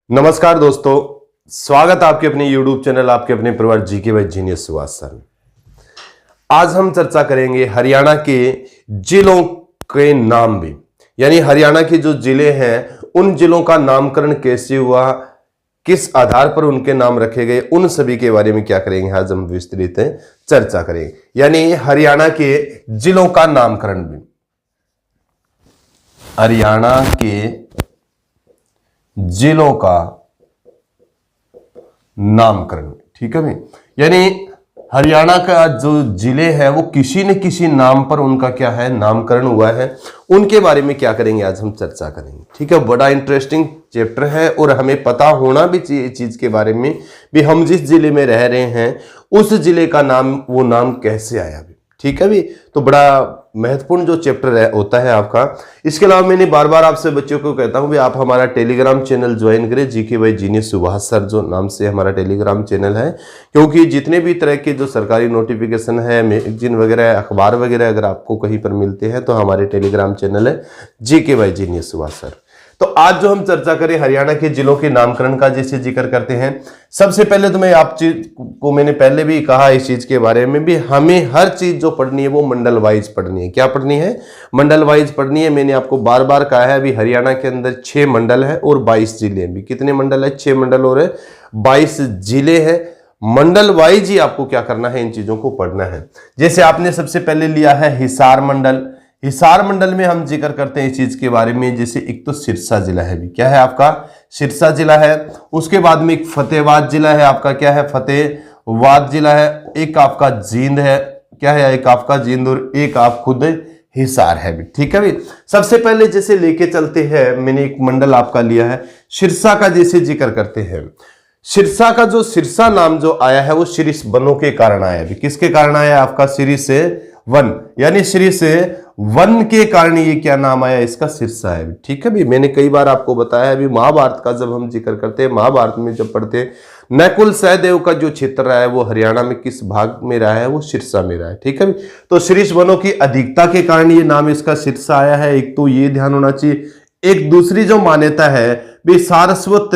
नमस्कार दोस्तों, स्वागत आपके अपने YouTube चैनल आपके अपने परिवार GK by genius Subhash sir में। आज हम चर्चा करेंगे हरियाणा के जिलों के नाम भी, यानी हरियाणा के जो जिले हैं उन जिलों का नामकरण कैसे हुआ, किस आधार पर उनके नाम रखे गए, उन सभी के बारे में क्या करेंगे आज हम विस्तृत चर्चा करेंगे। यानी हरियाणा के जिलों का नामकरण भी, हरियाणा के जिलों का नामकरण, ठीक है भाई। यानी हरियाणा का जो जिले हैं वो किसी न किसी नाम पर उनका क्या है, नामकरण हुआ है। उनके बारे में क्या करेंगे आज हम चर्चा करेंगे, ठीक है। बड़ा इंटरेस्टिंग चैप्टर है और हमें पता होना भी चाहिए चीज के बारे में भी, हम जिस जिले में रह रहे हैं उस जिले का नाम, वो नाम कैसे आया भी, ठीक है भी। तो बड़ा महत्वपूर्ण जो चैप्टर होता है आपका। इसके अलावा मैंने बार बार आपसे बच्चों को कहता हूं भी आप हमारा टेलीग्राम चैनल ज्वाइन करें, GK by genius Subhash sir जो नाम से हमारा टेलीग्राम चैनल है, क्योंकि जितने भी तरह के जो सरकारी नोटिफिकेशन है, मैगजीन वगैरह, अखबार वगैरह अगर आपको कहीं पर मिलते हैं तो हमारे टेलीग्राम चैनल है GK by genius Subhash sir. तो आज जो हम चर्चा करें हरियाणा के जिलों के नामकरण का जैसे जिक्र करते हैं, सबसे पहले तो मैं आप चीज को मैंने पहले भी कहा इस चीज के बारे में भी, हमें हर चीज जो पढ़नी है वो मंडल वाइज पढ़नी है। क्या पढ़नी है? मंडल वाइज पढ़नी है। मैंने आपको बार बार कहा है अभी हरियाणा के अंदर 6 मंडल है और 22 जिले हैं भी। कितने मंडल है? 6 मंडल और 22 जिले हैं। मंडल वाइज ही आपको क्या करना है, इन चीजों को पढ़ना है। जैसे आपने सबसे पहले लिया है हिसार मंडल। हिसार मंडल में हम जिक्र करते हैं इस चीज के बारे में, जैसे एक तो सिरसा जिला है भी, क्या है आपका? सिरसा जिला है। उसके बाद में एक फतेहाबाद जिला है आपका, क्या है? फतेहाबाद जिला है। एक आपका जींद है, क्या है? एक आपका जींद और एक आप खुद हिसार है भी, ठीक है भी। सबसे पहले जैसे लेके चलते हैं, मैंने एक मंडल आपका लिया है सिरसा का, जैसे जिक्र करते हैं। सिरसा का जो सिरसा नाम जो आया है वो शीर्ष वनों के कारण आया भी। किसके कारण आया? आपका शीर्ष वन, यानी शीर्ष वन के कारण ये क्या नाम आया, इसका सिरसा है, ठीक है भी। मैंने कई बार आपको बताया है भी, महाभारत का जब हम जिक्र करते हैं, महाभारत में जब पढ़ते हैं, नकुल सहदेव का जो क्षेत्र रहा है वो हरियाणा में किस भाग में रहा है? वो सिरसा में रहा है, ठीक है भी। तो शीर्ष वनों की अधिकता के कारण ये नाम इसका सिरसा आया है, एक तो ये ध्यान होना चाहिए। एक दूसरी जो मान्यता है भी, सारस्वत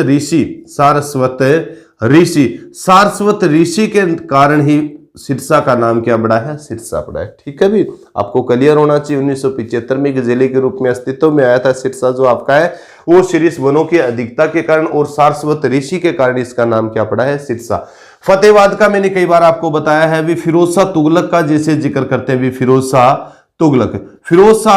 ऋषि के कारण ही सिरसा का नाम क्या पड़ा है? सिरसा पड़ा है, ठीक है भी। आपको क्लियर होना चाहिए। 1975 में एक जिले के रूप में अस्तित्व में आया था सिरसा जो आपका है, वो शीर्ष वनों की अधिकता के कारण और सारस्वत ऋषि के कारण इसका नाम क्या पड़ा है? सिरसा। फतेहाबाद का मैंने कई बार आपको बताया है भी, फिरोज शाह तुगलक का जैसे जिक्र करते हैं भी, फिरोज शाह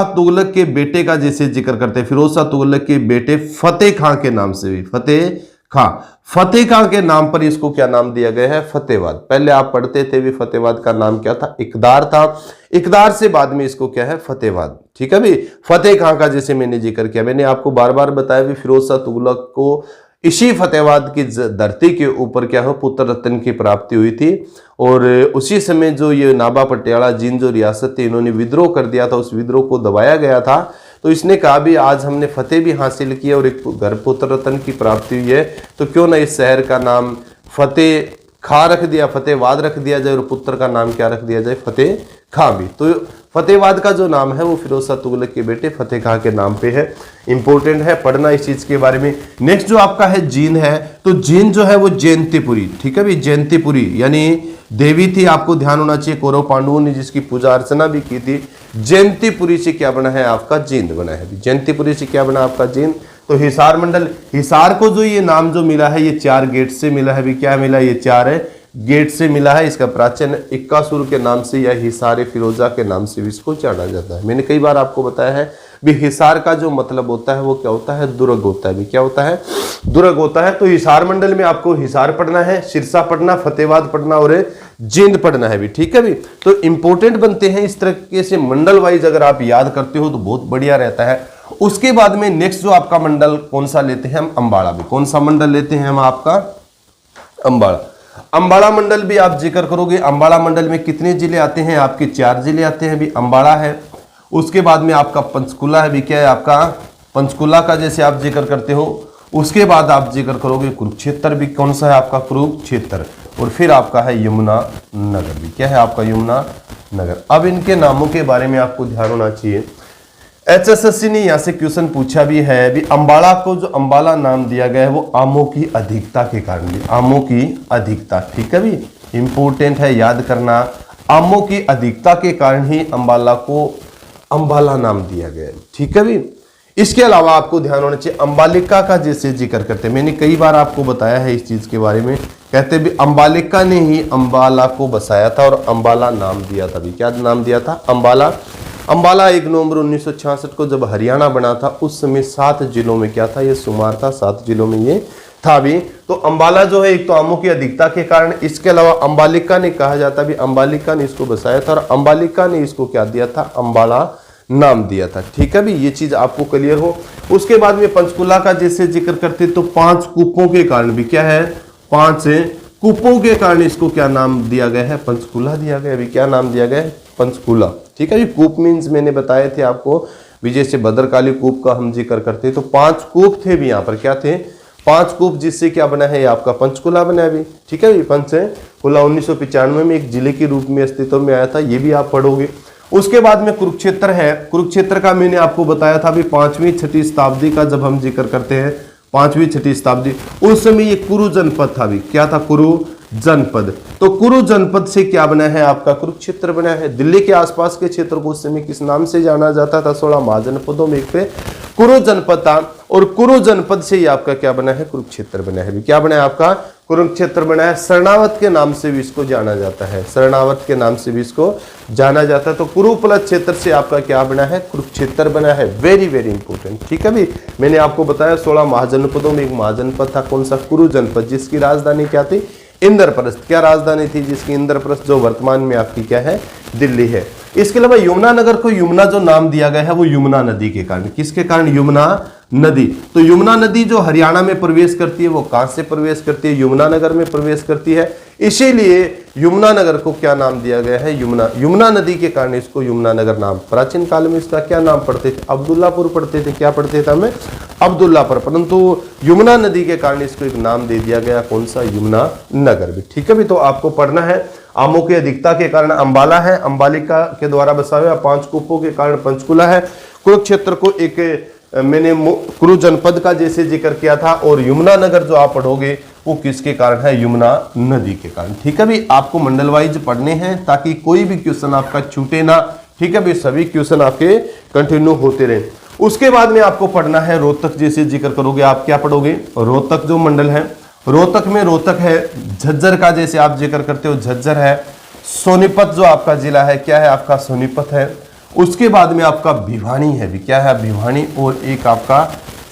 तुगलक के बेटे का जैसे जिक्र करते हैं, फिरोज शाह तुगलक के बेटे फतेह खां के नाम से भी, फतेह खां के नाम पर इसको क्या नाम दिया गया है? फतेहाबाद। पहले आप पढ़ते थे भी फतेहाबाद का नाम क्या था? इकदार था। इकदार से बाद में इसको क्या है? फतेहाबाद, ठीक है भी। फतेह खां का जैसे मैंने जिक्र किया, मैंने आपको बार बार बताया भी, फिरोज शाह तुगलक को इसी फतेहाबाद की धरती के ऊपर क्या हो, पुत्र रत्न की प्राप्ति हुई थी। और उसी समय जो ये नाभा पटियाला जींद जो रियासत थी, इन्होंने विद्रोह कर दिया था, उस विद्रोह को दबाया गया था। तो इसने कहा भी आज हमने फतेह भी हासिल किया और एक घर पुत्र रत्न की प्राप्ति हुई है, तो क्यों ना इस शहर का नाम फतेह खां रख दिया, फतेहाबाद रख दिया जाए, और पुत्र का नाम क्या रख दिया जाए? फतेह खां भी। तो फतेहाबाद का जो नाम है वो फिरोज शाह तुगलक के बेटे फतेह खां के नाम पे है। इंपॉर्टेंट है पढ़ना इस चीज के बारे में। नेक्स्ट जो आपका है जींद है, तो जींद जो है वो जयंतीपुरी, ठीक है भी। जयंतीपुरी यानी देवी थी, आपको ध्यान होना चाहिए, कौरव पांडवों ने जिसकी पूजा अर्चना भी की थी। जयंतीपुरी से क्या बना है? आपका जींद बना है। जयंतीपुरी से क्या बना? आपका जींद। तो हिसार मंडल, हिसार को जो ये नाम जो मिला है, ये 4 गेट से मिला है भी। क्या मिला? ये 4 गेट से मिला है। इसका प्राचीन इक्कासुर के नाम से या हिसार फिरोजा के नाम से भी इसको जाना जाता है। मैंने कई बार आपको बताया है भी, हिसार का जो मतलब होता है वो क्या होता है? दुर्ग होता है भी। क्या होता है? दुर्ग होता है। तो हिसार मंडल में आपको हिसार पढ़ना है, सिरसा पढ़ना, फतेहाबाद पढ़ना और जींद पढ़ना है भी, ठीक है भी। तो इंपॉर्टेंट बनते हैं इस तरीके से मंडल वाइज, अगर आप याद करते हो तो बहुत बढ़िया रहता है। उसके बाद में नेक्स्ट जो आपका मंडल कौन सा लेते हैं हम? अंबाला भी। कौन सा मंडल लेते हैं हम? आपका अंबाला। अंबाला मंडल भी आप जिक्र करोगे। अंबाला मंडल में कितने जिले आते हैं? आपके 4 जिले आते हैं भी। अंबाला है, उसके बाद में आपका पंचकुला है भी। क्या है आपका? पंचकुला का जैसे आप जिक्र करते हो। उसके बाद आप जिक्र करोगे कुरुक्षेत्र भी। कौन सा है आपका? कुरुक्षेत्र। और फिर आपका है यमुना नगर भी। क्या है आपका? यमुना नगर। अब इनके नामों के बारे में आपको ध्यान होना चाहिए HSSC ने यहाँ से क्वेश्चन पूछा भी है भी अंबाला को जो अंबाला नाम दिया गया है वो आमों की अधिकता के कारण, भी आमों की अधिकता, ठीक है भी इंपॉर्टेंट है याद करना। आमों की अधिकता के कारण ही अंबाला को अंबाला नाम दिया गया है, ठीक है भी। इसके अलावा आपको ध्यान होना चाहिए अंबालिका का जैसे जिक्र करते हैं, मैंने कई बार आपको बताया है इस चीज के बारे में, कहते भी अंबालिका ने ही अंबाला को बसाया था और अंबाला नाम दिया था भी। क्या नाम दिया था? अंबाला। अंबाला 1 नवंबर 1966 को जब हरियाणा बना था उस समय 7 जिलों में क्या था, ये शुमार था, 7 जिलों में ये था भी। तो अंबाला जो है एक तो आमों की अधिकता के कारण, इसके अलावा अंबालिका ने कहा जाता भी, अंबालिका ने इसको बसाया था और अंबालिका ने इसको क्या दिया था, अंबाला नाम दिया था, ठीक है भी। ये चीज आपको क्लियर हो। उसके बाद में पंचकुला का जैसे जिक्र करते तो 5 कूपों के कारण भी क्या है, 5 कूपों के कारण इसको क्या नाम दिया गया है, पंचकुला दिया गया है। क्या नाम दिया गया है, पंचकुला, ठीक है जी। कूप मीन्स मैंने बताए थे आपको विजय से भद्रकाली कूप का हम जिक्र करते तो 5 कूप थे भी यहाँ पर, क्या थे, 5 कूप, जिससे क्या बना है आपका पंचकुला बना भी, ठीक है भी। पंचकुला 1995 में एक जिले के रूप में अस्तित्व में आया था, ये भी आप पढ़ोगे। उसके बाद में कुरुक्षेत्र है। कुरुक्षेत्र का मैंने आपको बताया था भी 5वीं-6वीं शताब्दी का जब हम जिक्र करते हैं, 5वीं-6वीं शताब्दी, उस समय ये कुरु जनपद था भी। क्या था, कुरु जनपद। तो कुरु जनपद से क्या बना है आपका, कुरुक्षेत्र बना है। दिल्ली के आसपास के क्षेत्र को उस समय किस नाम से जाना जाता था, 16 महाजनपदों में एक पे कुरु जनपद था और कुरु जनपद से ही आपका क्या बना है, कुरुक्षेत्र बना है। क्या बना है आपका, कुरुक्षेत्र बना है। शरणावत के नाम से भी इसको जाना जाता है, शरणावत के नाम से भी इसको जाना जाता है। तो कुरुप्लस क्षेत्र से आपका क्या बना है, कुरुक्षेत्र बना है। वेरी वेरी इंपॉर्टेंट, ठीक है भी। मैंने आपको बताया 16 महाजनपदों में एक महाजनपद था, कौन सा, कुरु जनपद, जिसकी राजधानी क्या थी, इंद्रप्रस्थ। क्या राजधानी थी जिसकी, इंद्रप्रस्थ, जो वर्तमान में आपकी क्या है, दिल्ली है। इसके अलावा यमुना नगर को यमुना जो नाम दिया गया है वो यमुना नदी के कारण, किसके कारण, यमुना नदी। तो यमुना नदी जो हरियाणा में प्रवेश करती है वो कहां से प्रवेश करती है, यमुना नगर में प्रवेश करती है। इसीलिए यमुना नगर को क्या नाम दिया गया है, यमुना। यमुना नदी के कारण इसको यमुना नगर नाम। प्राचीन काल में इसका क्या नाम पढ़ते थे, अब्दुल्लापुर पढ़ते थे। क्या पढ़ते थे हमें, अब्दुल्लापुर। परंतु यमुना नदी के कारण इसको एक नाम दे दिया गया, कौन सा, यमुना नगर भी, ठीक है भी। तो आपको पढ़ना है आमों की अधिकता के कारण अंबाला है, अंबालिका के द्वारा बसा हुआ, 5 कूपों के कारण पंचकुला है। कुरुक्षेत्र को एक मैंने कुरु जनपद का जैसे जिक्र किया था और यमुना नगर जो आप पढ़ोगे वो किसके कारण है, यमुना नदी के कारण, ठीक है भी। आपको मंडल वाइज पढ़ने हैं ताकि कोई भी क्वेश्चन आपका छूटे ना, ठीक है भी। सभी क्वेश्चन आपके कंटिन्यू होते रहे। उसके बाद में आपको पढ़ना है रोहतक, जैसे जिक्र करोगे आप क्या पढ़ोगे, रोहतक जो मंडल है, रोहतक में रोहतक है। झज्जर का जैसे आप जिक्र करते हो, झज्जर है। सोनीपत जो आपका जिला है, क्या है आपका, सोनीपत है। उसके बाद में आपका भिवानी है भी, क्या है, भिवानी। और एक आपका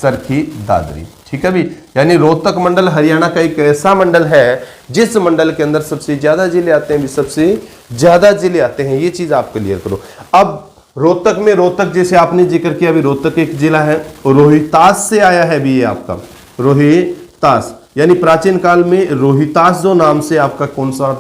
चरखी दादरी, ठीक है भी। यानी रोहतक मंडल हरियाणा का एक ऐसा मंडल है जिस मंडल के अंदर सबसे ज्यादा जिले आते हैं, सबसे ज्यादा जिले आते हैं। ये चीज आप क्लियर करो। अब रोहतक में, रोहतक जैसे आपने जिक्र किया अभी, रोहतक एक जिला है, रोहितास से आया है भी ये आपका, रोहितास। यानी प्राचीन काल में रोहितास जो नाम से आपका कौन सा,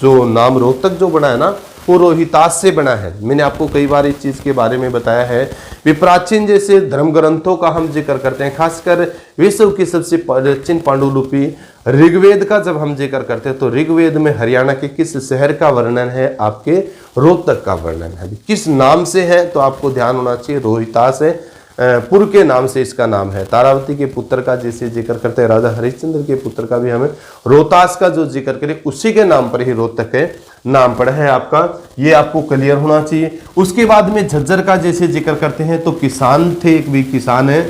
जो नाम रोहतक जो बना है ना, वो रोहितास से बना है। मैंने आपको कई बार इस चीज के बारे में बताया है। भी प्राचीन जैसे धर्म ग्रंथों का हम जिक्र करते हैं, खासकर विश्व की सबसे प्राचीन पांडुलिपि ऋग्वेद का जब हम जिक्र करते हैं तो ऋग्वेद में हरियाणा के किस शहर का वर्णन है, आपके रोहतक का वर्णन है। किस नाम से है तो आपको ध्यान होना चाहिए, रोहितास है, पुर के नाम से इसका नाम है। तारावती के पुत्र का जैसे जिक्र करते हैं, राजा हरिश्चंद्र के पुत्र का भी हमें रोहतास का जो जिक्र करें उसी के नाम पर ही रोहतक के नाम पड़ा है आपका। ये आपको क्लियर होना चाहिए। उसके बाद में झज्जर का जैसे जिक्र करते हैं तो किसान थे, एक भी किसान है,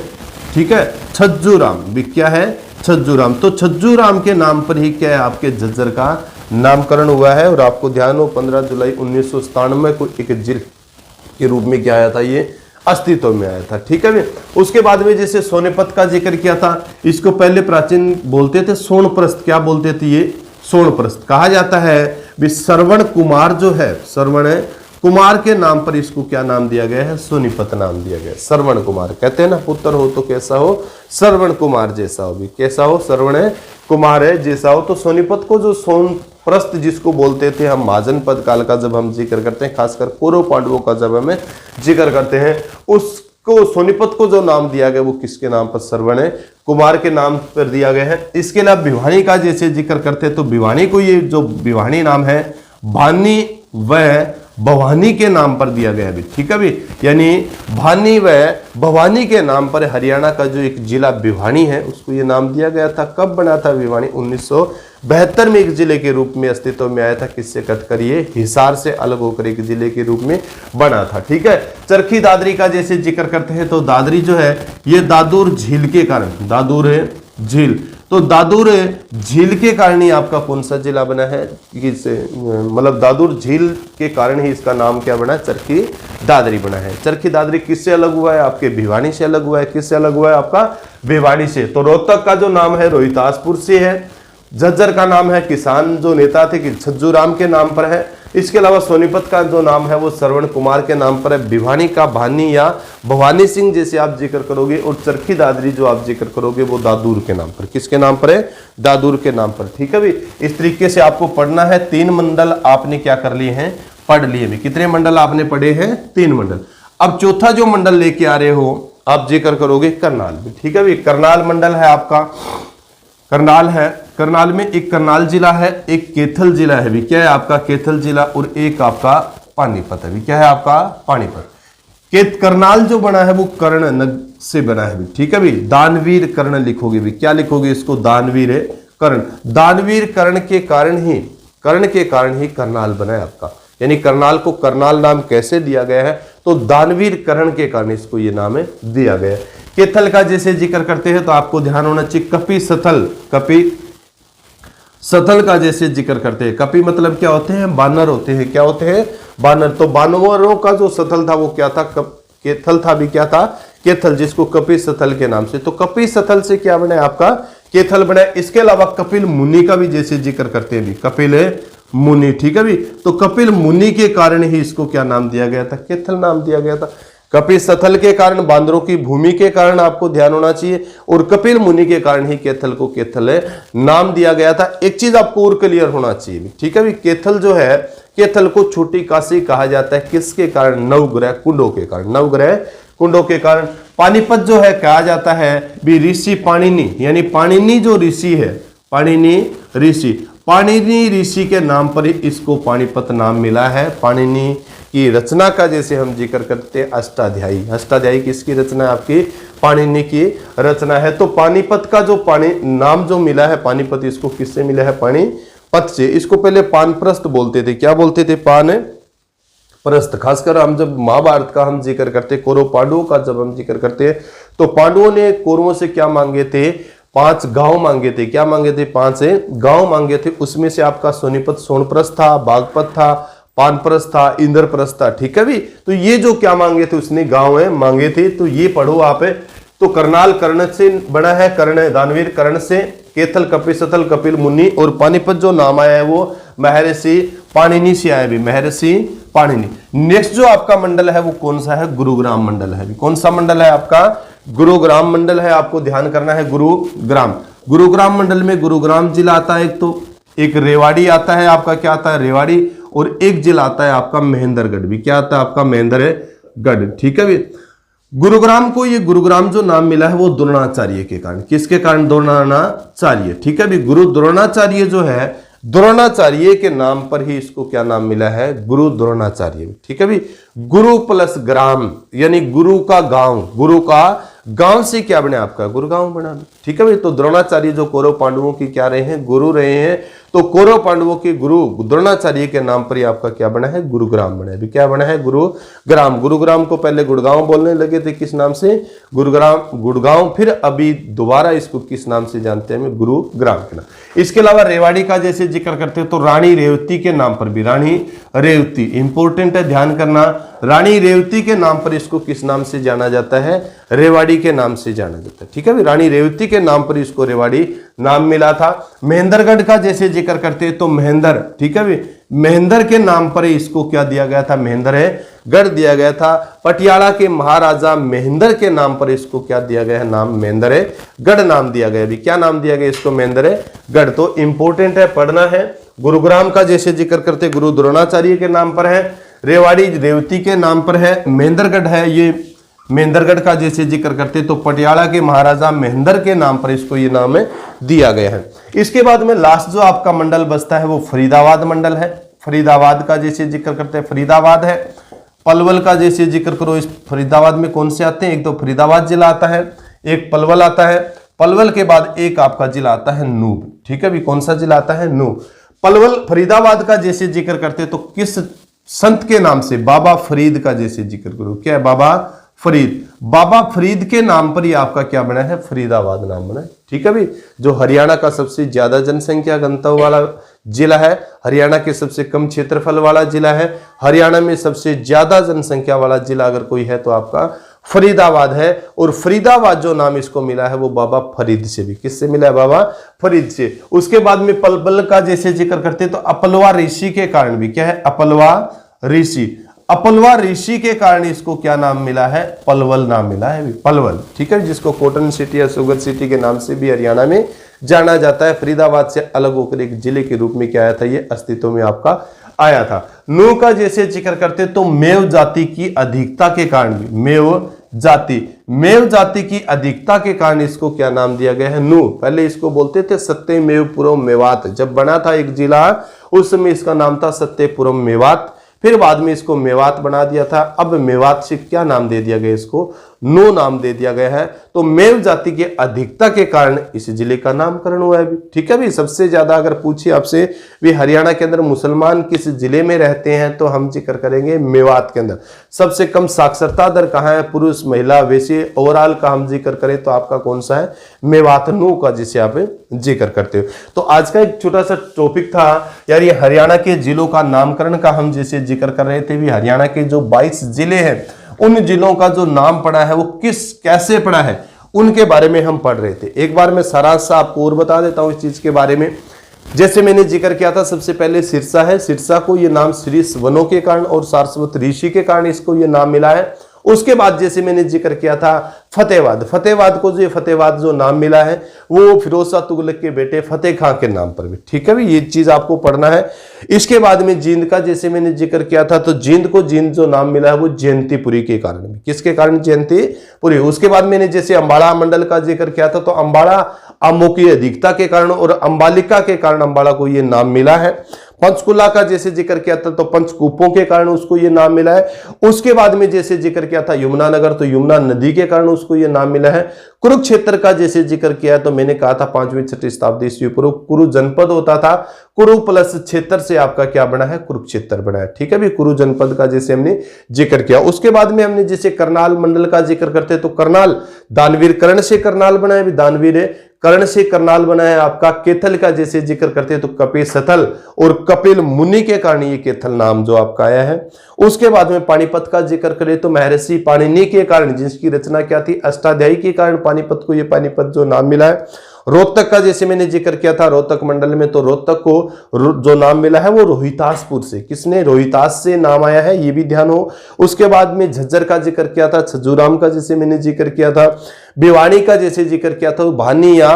ठीक है, छज्जूराम भी, क्या है, छज्जूराम। तो छज्जूराम के नाम पर ही क्या है, आपके झज्जर का नामकरण हुआ है। और आपको ध्यान हो 15 जुलाई 1997 को एक जिले के रूप में क्या आया था, ये अस्तित्व में आया था, ठीक है। उसके बाद में जैसे सोनीपत का जिक्र किया था, इसको पहले प्राचीन बोलते थे सोनप्रस्थ। क्या बोलते थे, ये सोनप्रस्थ कहा जाता है। भी श्रवण कुमार जो है, श्रवण कुमार के नाम पर इसको क्या नाम दिया गया है, सोनीपत नाम दिया गया। श्रवण कुमार, कहते हैं ना पुत्र हो तो कैसा हो, श्रवण कुमार जैसा हो भी, कैसा हो, श्रवण कुमार है जैसा हो। तो सोनीपत को जो सोनप्रस्थ जिसको बोलते थे हम, महाजनपद काल का जब हम जिक्र करते हैं, खासकर कौरव पांडवों का जब हमें जिक्र करते हैं, उसको सोनीपत को जो नाम दिया गया वो किसके नाम पर, श्रवण कुमार के नाम पर दिया गया है। इसके अलावा भिवानी का जैसे जिक्र करते हैं तो भिवानी को ये जो भिवानी नाम है, भानी व भवानी के नाम पर दिया गया अभी, ठीक है भी, यानी भानी व भवानी के नाम पर हरियाणा का जो एक जिला भिवानी है उसको ये नाम दिया गया था। कब बना था भिवानी? 1972 में एक जिले के रूप में अस्तित्व में आया था। किससे कटकर? ये हिसार से अलग होकर एक जिले के रूप में बना था, ठीक है। चरखी दादरी का जैसे जिक्र करते हैं तो दादरी जो है ये दादुर झील के कारण, दादुर झील, तो दादुर झील के कारण ही आपका कौन सा जिला बना है? मतलब दादुर झील के कारण ही इसका नाम क्या बना? चरखी दादरी बना है। चरखी दादरी किससे अलग हुआ है? आपके भिवानी से अलग हुआ है। किससे अलग हुआ है? आपका भिवानी से। तो रोहतक का जो नाम है रोहितासपुर से है। झज्जर का नाम है किसान जो नेता थे कि छज्जू राम के नाम पर है। इसके अलावा सोनीपत का जो नाम है वो श्रवण कुमार के नाम पर है। भिवानी का भानी या भवानी सिंह जैसे आप जिक्र करोगे, और चरखी दादरी जो आप जिक्र करोगे वो दादूर के नाम पर। किसके नाम पर है? दादूर के नाम पर, ठीक है भी। इस तरीके से आपको पढ़ना है। 3 मंडल आपने क्या कर लिए हैं? पढ़ लिए भी। कितने मंडल आपने पढ़े हैं? 3 मंडल। अब चौथा जो मंडल लेके आ रहे हो आप जिक्र करोगे करनाल भी, ठीक है भी। करनाल मंडल है आपका, करनाल है। करनाल में एक करनाल जिला है, एक कैथल जिला है भी। क्या है आपका? कैथल जिला। और एक आपका पानीपत है भी। क्या है आपका? पानीपत। करनाल जो बना है वो कर्ण से बना है भी, ठीक है भी। दानवीर कर्ण लिखोगे भी। क्या लिखोगे इसको? दानवीर कर्ण। दानवीर कर्ण के कारण ही करनाल बना है आपका। यानी करनाल को करनाल नाम कैसे दिया गया है? तो दानवीर कर्ण के कारण इसको ये नाम दिया गया है। कैथल का जैसे जिक्र करते हैं तो आपको ध्यान होना चाहिए कपि सथल। कपि सथल का जैसे जिक्र करते हैं। कपि मतलब क्या होते हैं? बानर होते हैं। क्या होते हैं? बानर। तो बानरों का जो सथल था वो क्या था? कैथल था भी। क्या था? कैथल, जिसको कपि सथल के नाम से। तो कपि सथल से क्या बना है आपका? कैथल बना है। इसके अलावा कपिल मुनि का भी जैसे जिक्र करते हैं भी, कपिल मुनि, ठीक है भी। तो कपिल मुनि के कारण ही इसको क्या नाम दिया गया था? कैथल नाम दिया गया था। कपिल सथल के कारण, बांदरों की भूमि के कारण आपको ध्यान होना चाहिए, और कपिल मुनि के कारण ही कैथल को कैथल नाम दिया गया था। एक चीज आपको और क्लियर होना चाहिए, ठीक है भी। कैथल जो है, कैथल को छोटी काशी कहा जाता है। किसके कारण? नवग्रह कुंडों के कारण। नवग्रह कुंडों के कारण। पानीपत जो है कहा जाता है भी ऋषि पाणिनि, यानी पाणिनि जो ऋषि है, पाणिनि ऋषि, पाणिनि ऋषि के नाम पर ही इसको पानीपत नाम मिला है। पाणिनि की रचना का जैसे हम जिक्र करते हैं अष्टाध्यायी। अष्टाध्यायी किसकी रचना है? आपकी पाणिनि की रचना है। तो पानीपत का जो नाम जो मिला है पानीपत, इसको किससे मिला है? पानीपत से। इसको पहले पानप्रस्थ बोलते थे। क्या बोलते थे? पानप्रस्थ। खासकर हम जब महाभारत का हम जिक्र करते, कौरव पांडवों का जब हम जिक्र करते हैं तो पांडवों ने कौरवों से क्या मांगे थे? 5 गांव मांगे थे। क्या मांगे थे? 5 गांव मांगे थे। उसमें से आपका सोनीपत सोनप्रस्थ था, बागपत था, पानप्रस्थ था, इंद्रप्रस्थ था, ठीक है भी। तो ये जो क्या मांगे थे उसने? गांव मांगे थे। तो ये पढ़ो आप। तो करनाल कर्ण से बना है, कर्ण दानवीर कर्ण से। कैथल कपि सथल कपिल मुनि, और पानीपत जो नाम आया है वो महर्षि पाणिनि से आया भी, महर्षि पाणिनि। नेक्स्ट जो आपका मंडल है वो कौन सा है? गुरुग्राम मंडल है। कौन सा मंडल है आपका? गुरुग्राम मंडल है। आपको ध्यान करना है गुरुग्राम। गुरुग्राम मंडल में गुरुग्राम जिला आता है, एक तो एक रेवाड़ी आता है आपका। क्या आता है? रेवाड़ी। और एक जिला आता है आपका महेंद्रगढ़ भी। क्या आता है आपका? महेंद्रगढ़, ठीक है भी। गुरुग्राम को ये गुरुग्राम जो नाम मिला है वो द्रोणाचार्य के कारण। किसके कारण? द्रोणाचार्य, ठीक है भी। गुरु द्रोणाचार्य जो है, द्रोणाचार्य के नाम पर ही इसको क्या नाम मिला है? गुरु द्रोणाचार्य, ठीक है भी। गुरु प्लस ग्राम, यानी गुरु का गांव। गुरु का गांव से क्या बने? आपका गुरुगांव बना, ठीक है भाई। तो द्रोणाचार्य जो कौरव पांडवों की क्या रहे हैं? गुरु रहे हैं। तो कौरव पांडवों के गुरु द्रोणाचार्य के नाम पर ही आपका क्या बना है? गुरुग्राम बना है। अभी क्या बना है? गुरुग्राम। गुरुग्राम को पहले गुड़गांव बोलने लगे थे। किस नाम से? गुड़गांव। फिर अभी दोबारा इसको किस नाम से जानते हैं? गुरुग्राम के नाम। इसके अलावा रेवाड़ी का जैसे जिक्र करते हैं तो रानी रेवती के नाम पर भी, रानी रेवती इंपॉर्टेंट है, ध्यान करना। रानी रेवती के नाम पर इसको किस नाम से जाना जाता है? रेवाड़ी के नाम से जाना जाता है, ठीक है भाई। रानी रेवती के नाम पर इसको रेवाड़ी नाम मिला था। महेंद्रगढ़ का जैसे जिक्र करते हैं तो महेंद्र, ठीक है भाई, महेंद्र के नाम पर इसको क्या दिया गया था? महेंद्रगढ़ दिया गया था। पटियाला के महाराजा महेंद्र के नाम पर इसको क्या दिया गया है? नाम महेंद्रगढ़ नाम दिया गया। अभी क्या नाम दिया गया इसको? महेंद्रगढ़। तो इंपॉर्टेंट है, पढ़ना है। गुरुग्राम का जैसे जिक्र करते गुरु द्रोणाचार्य के नाम पर है। रेवाड़ी रेवती के नाम पर है। महेंद्रगढ़ है ये, महेंद्रगढ़ का जैसे जिक्र करते तो पटियाला के महाराजा महेंद्र के नाम पर इसको ये नाम दिया गया है। इसके बाद में लास्ट जो आपका मंडल बचता है वो फरीदाबाद मंडल है। फरीदाबाद का जैसे जिक्र करते हैं फरीदाबाद है। पलवल का जैसे जिक्र करो, इस फरीदाबाद में कौन से आते हैं, एक तो फरीदाबाद जिला आता है, एक पलवल आता है। पलवल के बाद एक आपका जिला आता है नूब, ठीक है भी, कौन सा जिला आता है, नूब। पलवल फरीदाबाद का जैसे जिक्र करते तो किस संत के नाम से, बाबा फरीद का जैसे जिक्र करो, क्या है, बाबा फरीद। बाबा फरीद के नाम पर ही आपका क्या बना है, फरीदाबाद नाम बना है, ठीक है भी। जो हरियाणा का सबसे ज्यादा जनसंख्या घनत्व वाला जिला है, हरियाणा के सबसे कम क्षेत्रफल वाला जिला है, हरियाणा में सबसे ज्यादा जनसंख्या वाला जिला अगर कोई है तो आपका फरीदाबाद है। और फरीदाबाद जो नाम इसको मिला है वो बाबा फरीद से भी, किससे मिला है, बाबा फरीद से। उसके बाद में पलवल का जैसे जिक्र करते तो अपलवा ऋषि के कारण भी, क्या है, अपलवा ऋषि। अपलवा ऋषि के कारण इसको क्या नाम मिला है, पलवल नाम मिला है भी, पलवल, ठीक है, जिसको कॉटन सिटी या शुगर सिटी के नाम से भी हरियाणा में जाना जाता है। फरीदाबाद से अलग होकर एक जिले के रूप में क्या आया था, ये अस्तित्व में आपका आया था। नू का जैसे जिक्र करते तो मेव जाति की अधिकता के कारण भी, मेव जाति की अधिकता के कारण इसको क्या नाम दिया गया है, नू। पहले इसको बोलते थे सत्यमेवपुरम मेवात, जब बना था एक जिला उस समय इसका नाम था सत्यपुरम मेवात, फिर बाद में इसको मेवात बना दिया था। अब मेवात से क्या नाम दे दिया गया, इसको नो नाम दे दिया गया है। तो मेव जाति की अधिकता के कारण इस जिले का नामकरण हुआ है भी, ठीक है भी। सबसे ज्यादा अगर पूछिए आपसे भी हरियाणा के अंदर मुसलमान किस जिले में रहते हैं तो हम जिक्र करेंगे मेवात के अंदर। सबसे कम साक्षरता दर कहाँ है, पुरुष महिला, वैसे ओवरऑल का हम जिक्र करें तो आपका कौन सा है, मेवात नो का जिसे आप जिक्र करते हो। तो आज का एक छोटा सा टॉपिक था यार, ये हरियाणा के जिलों का नामकरण का हम जैसे जिक्र कर रहे थे भी। हरियाणा के जो 22 जिले हैं उन जिलों का जो नाम पड़ा है वो कैसे पड़ा है उनके बारे में हम पढ़ रहे थे। एक बार मैं सारांश आपको और बता देता हूं इस चीज के बारे में। जैसे मैंने जिक्र किया था, सबसे पहले सिरसा है, सिरसा को ये नाम श्री वनों के कारण और सारस्वत ऋषि के कारण इसको ये नाम मिला है। उसके बाद जैसे मैंने जिक्र किया था फतेहबाद, फतेहबाद को जो फतेहबाद जो नाम मिला है वो फिरोज शाह तुगलक के बेटे फतेह खां के नाम पर भी, ठीक है भी, ये चीज आपको पढ़ना है। इसके बाद में जींद का जैसे मैंने जिक्र किया था तो जींद को जींद जो नाम मिला है वो जयंतीपुरी के कारण भी, किसके कारण, जयंतीपुरी। उसके बाद मैंने जैसे अंबाड़ा मंडल का जिक्र किया था तो अंबाड़ा आमों की अधिकता के कारण और अंबालिका के कारण अंबाड़ा को ये नाम मिला है। पंचकुला का जैसे जिक्र किया था तो पंचकूपों के कारण उसको ये नाम मिला है। उसके बाद में जैसे जिक्र किया था यमुनानगर तो यमुना नदी के कारण उसको ये नाम मिला है। कुरुक्षेत्र का जैसे जिक्र किया तो मैंने कहा था 5वीं 6वीं शताब्दी ईस्वी पूर्व कुरु जनपद होता था, कुरु प्लस क्षेत्र से आपका क्या बना है, कुरुक्षेत्र बना है, ठीक है भी, कुरु जनपद का जैसे हमने जिक्र किया। उसके बाद में हमने जैसे करनाल मंडल का जिक्र करते तो करनाल दानवीर कर्ण से करनाल बना है, दानवीर कर्ण से करनाल बना है आपका। केथल का जैसे जिक्र करते हैं तो कपिसथल और कपिल मुनि के कारण ये केथल नाम जो आपका आया है। उसके बाद में पानीपत का जिक्र करें तो महर्षि पाणिनि के कारण, जिसकी रचना क्या थी, अष्टाध्यायी के कारण पानीपत को ये पानीपत जो नाम मिला है। रोहतक का जैसे मैंने जिक्र किया था रोहतक मंडल में तो रोहतक को जो नाम मिला है वो रोहितासपुर से, किसने, रोहितास से नाम आया है, ये भी ध्यान हो। उसके बाद में झज्जर का जिक्र किया था, छजूराम का जैसे मैंने जिक्र किया था, भिवानी का जैसे जिक्र किया था भानी या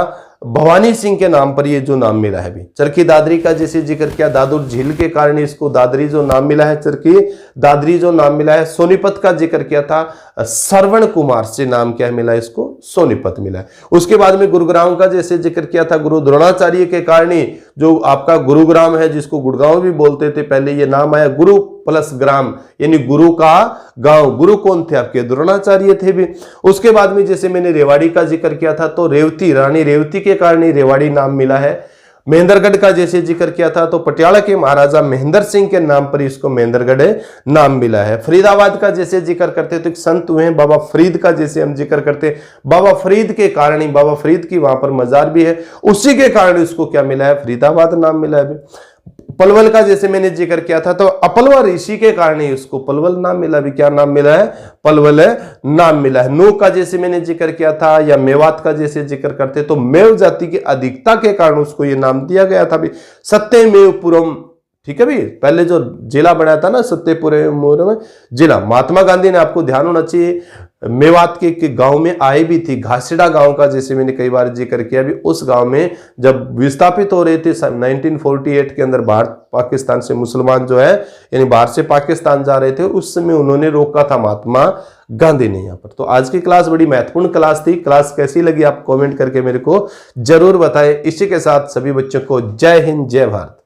भवानी सिंह के नाम पर ये जो नाम मिला है भी। चरखी दादरी का जैसे जिक्र किया, दादुर झील के कारण इसको दादरी जो नाम मिला है, चरखी दादरी जो नाम मिला है। सोनीपत का जिक्र किया था, श्रवण कुमार से नाम क्या मिला, इसको सोनीपत मिला है। उसके बाद में गुरुग्राम का जैसे जिक्र किया था, गुरु द्रोणाचार्य के कारण जो आपका गुरुग्राम है, जिसको गुड़गांव भी बोलते थे पहले, ये नाम आया गुरु प्लस ग्राम, यानी गुरु का गांव। गुरु कौन थे आपके, द्रोणाचार्य थे भी। उसके बाद में जैसे मैंने रेवाड़ी का जिक्र किया था तो रेवती, रानी रेवती के कारण रेवाड़ी नाम मिला है। महेंद्रगढ़ का जैसे जिक्र किया था तो पटियाला के महाराजा महेंद्र सिंह के नाम पर इसको महेंद्रगढ़ नाम मिला है। फरीदाबाद का जैसे जिक्र करते तो एक संत हुए हैं बाबा फरीद का जैसे हम जिक्र करते, बाबा फरीद के कारण ही, बाबा फरीद की वहां पर मजार भी है, उसी के कारण इसको क्या मिला है, फरीदाबाद नाम मिला है। पलवल का जैसे मैंने जिक्र किया था तो अपलवा ऋषि के कारण ही उसको पलवल नाम मिला भी, क्या नाम मिला है, पलवल नाम मिला है। नू का जैसे मैंने जिक्र किया था या मेवात का जैसे जिक्र करते तो मेव जाति की अधिकता के कारण उसको ये नाम दिया गया था भी, सत्यमेवपुरम, ठीक है भी। पहले जो जिला बनाया था ना सत्यपुरम जिला, महात्मा गांधी ने, आपको ध्यान होना चाहिए, मेवात के गांव में आए भी थी, घासीडा गांव का जैसे मैंने कई बार जिक्र किया भी। उस गांव में जब विस्थापित हो रहे थे 1948 के अंदर भारत पाकिस्तान से मुसलमान जो है यानी बाहर से पाकिस्तान जा रहे थे, उस समय उन्होंने रोका था महात्मा गांधी ने यहाँ पर। तो आज की क्लास बड़ी महत्वपूर्ण क्लास थी। क्लास कैसी लगी आप कमेंट करके मेरे को जरूर बताएं। इसी के साथ सभी बच्चों को जय हिंद, जय भारत।